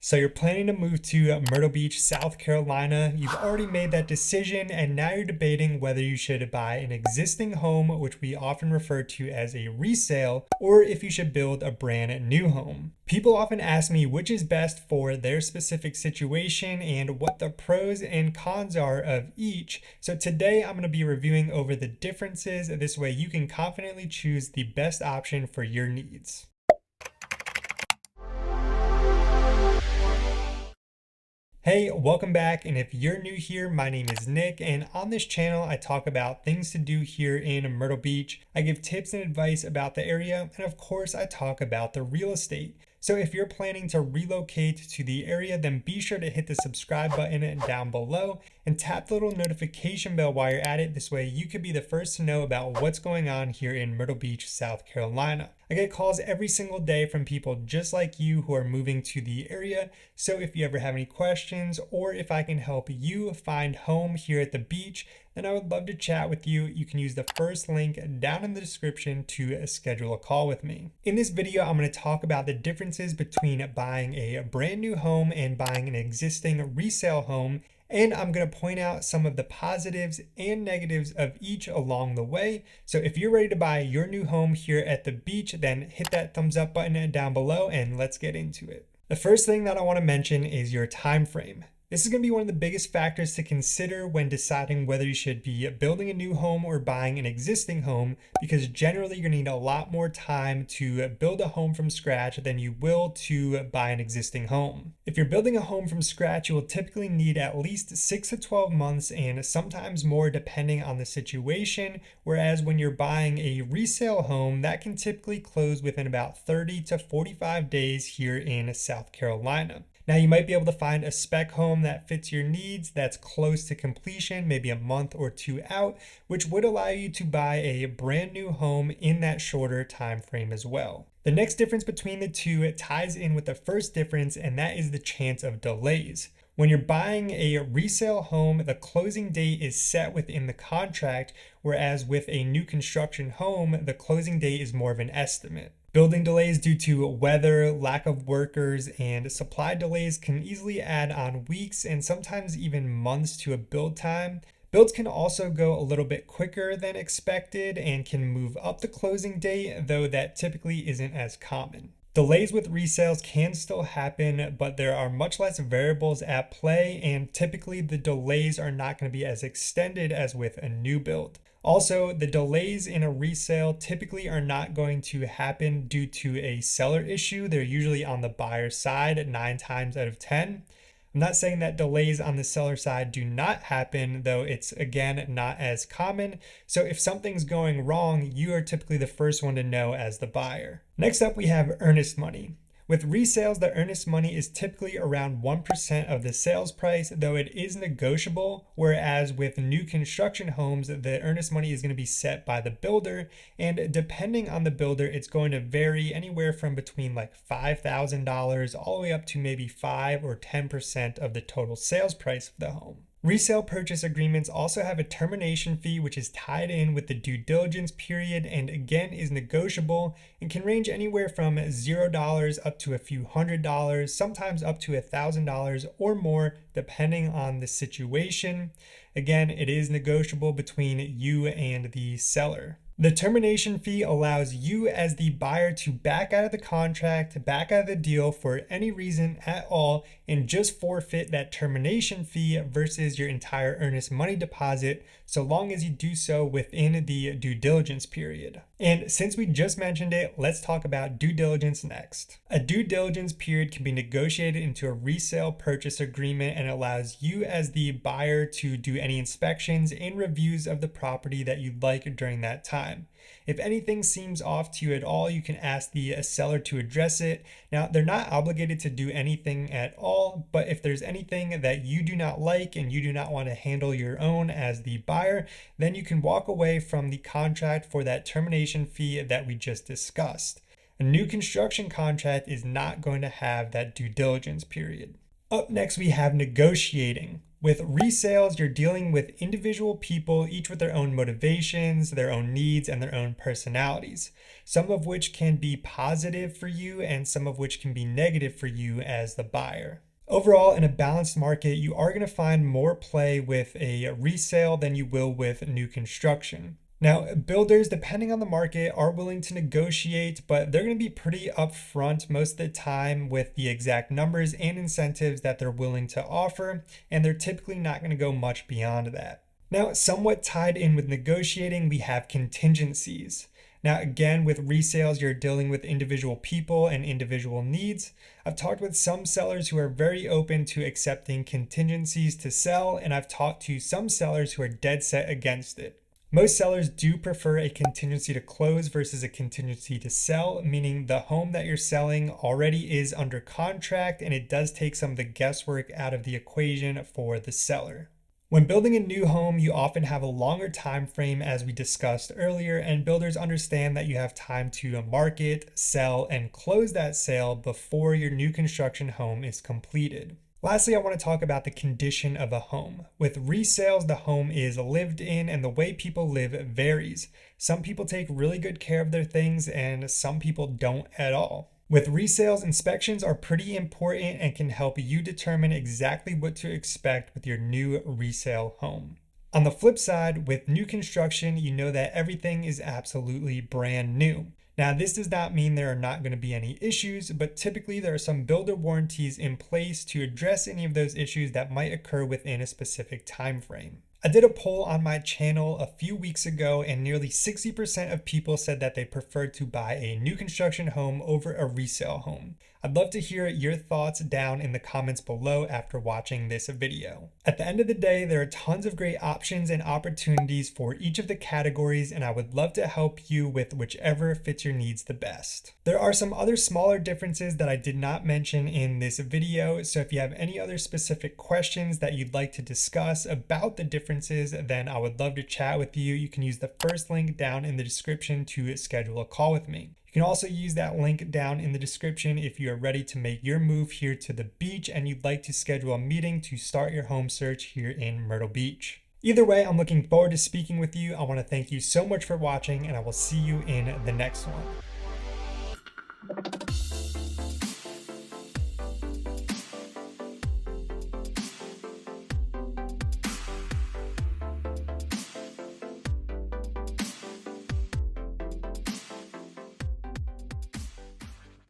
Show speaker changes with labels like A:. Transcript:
A: So you're planning to move to Myrtle Beach, South Carolina. You've already made that decision, and now you're debating whether you should buy an existing home, which we often refer to as a resale, or if you should build a brand new home. People often ask me which is best for their specific situation and what the pros and cons are of each. So today I'm going to be reviewing over the differences. This way you can confidently choose the best option for your needs. Hey, welcome back, and if you're new here, my name is Nick, and on this channel I talk about things to do here in Myrtle Beach. I give tips and advice about the area, and of course I talk about the real estate. So if you're planning to relocate to the area, then be sure to hit the subscribe button down below and tap the little notification bell while you're at it. This way you could be the first to know about what's going on here in Myrtle Beach, South Carolina. I get calls every single day from people just like you who are moving to the area. So if you ever have any questions, or if I can help you find home here at the beach, then I would love to chat with you. You can use the first link down in the description to schedule a call with me. In this video, I'm going to talk about the differences between buying a brand new home and buying an existing resale home. And I'm going to point out some of the positives and negatives of each along the way. So if you're ready to buy your new home here at the beach, then hit that thumbs up button down below and let's get into it. The first thing that I want to mention is your time frame. This is going to be one of the biggest factors to consider when deciding whether you should be building a new home or buying an existing home, because generally you're going to need a lot more time to build a home from scratch than you will to buy an existing home. If you're building a home from scratch, you will typically need at least 6 to 12 months and sometimes more depending on the situation, whereas when you're buying a resale home, that can typically close within about 30 to 45 days here in South Carolina. Now you might be able to find a spec home that fits your needs, that's close to completion, maybe a month or two out, which would allow you to buy a brand new home in that shorter time frame as well. The next difference between the two ties in with the first difference, and that is the chance of delays. When you're buying a resale home, the closing date is set within the contract, whereas with a new construction home, the closing date is more of an estimate. Building delays due to weather, lack of workers, and supply delays can easily add on weeks and sometimes even months to a build time. Builds can also go a little bit quicker than expected and can move up the closing date, though that typically isn't as common. Delays with resales can still happen, but there are much less variables at play, and typically the delays are not going to be as extended as with a new build. Also, the delays in a resale typically are not going to happen due to a seller issue. They're usually on the buyer side 9 times out of 10. I'm not saying that delays on the seller side do not happen, though it's again not as common. So if something's going wrong, you are typically the first one to know as the buyer. Next up, we have earnest money. With resales, the earnest money is typically around 1% of the sales price, though it is negotiable, whereas with new construction homes, the earnest money is going to be set by the builder, and depending on the builder, it's going to vary anywhere from between like $5,000 all the way up to maybe 5 or 10% of the total sales price of the home. Resale purchase agreements also have a termination fee, which is tied in with the due diligence period and again is negotiable and can range anywhere from $0 up to a few $100s, sometimes up to $1,000 or more, depending on the situation. Again, it is negotiable between you and the seller. The termination fee allows you as the buyer to back out of the contract, back out of the deal for any reason at all, and just forfeit that termination fee versus your entire earnest money deposit, so long as you do so within the due diligence period. And since we just mentioned it, let's talk about due diligence next. A due diligence period can be negotiated into a resale purchase agreement and allows you as the buyer to do any inspections and reviews of the property that you'd like during that time. If anything seems off to you at all, you can ask the seller to address it. Now, they're not obligated to do anything at all, but if there's anything that you do not like and you do not want to handle your own as the buyer, then you can walk away from the contract for that termination fee that we just discussed. A new construction contract is not going to have that due diligence period. Up next, we have negotiating. With resales, you're dealing with individual people, each with their own motivations, their own needs, and their own personalities, some of which can be positive for you and some of which can be negative for you as the buyer. Overall, in a balanced market, you are going to find more play with a resale than you will with new construction. Now, builders, depending on the market, are willing to negotiate, but they're going to be pretty upfront most of the time with the exact numbers and incentives that they're willing to offer, and they're typically not going to go much beyond that. Now, somewhat tied in with negotiating, we have contingencies. Now, again, with resales, you're dealing with individual people and individual needs. I've talked with some sellers who are very open to accepting contingencies to sell, and I've talked to some sellers who are dead set against it. Most sellers do prefer a contingency to close versus a contingency to sell, meaning the home that you're selling already is under contract and it does take some of the guesswork out of the equation for the seller. When building a new home, you often have a longer time frame as we discussed earlier, and builders understand that you have time to market, sell, and close that sale before your new construction home is completed. Lastly, I want to talk about the condition of a home. With resales, the home is lived in and the way people live varies. Some people take really good care of their things and some people don't at all. With resales, inspections are pretty important and can help you determine exactly what to expect with your new resale home. On the flip side, with new construction, you know that everything is absolutely brand new. Now, this does not mean there are not going to be any issues, but typically there are some builder warranties in place to address any of those issues that might occur within a specific time frame. I did a poll on my channel a few weeks ago, and nearly 60% of people said that they preferred to buy a new construction home over a resale home. I'd love to hear your thoughts down in the comments below after watching this video. At the end of the day, there are tons of great options and opportunities for each of the categories, and I would love to help you with whichever fits your needs the best. There are some other smaller differences that I did not mention in this video, so if you have any other specific questions that you'd like to discuss about the differences, then I would love to chat with you. You can use the first link down in the description to schedule a call with me. You can also use that link down in the description if you are ready to make your move here to the beach and you'd like to schedule a meeting to start your home search here in Myrtle Beach. Either way, I'm looking forward to speaking with you. I want to thank you so much for watching, and I will see you in the next one.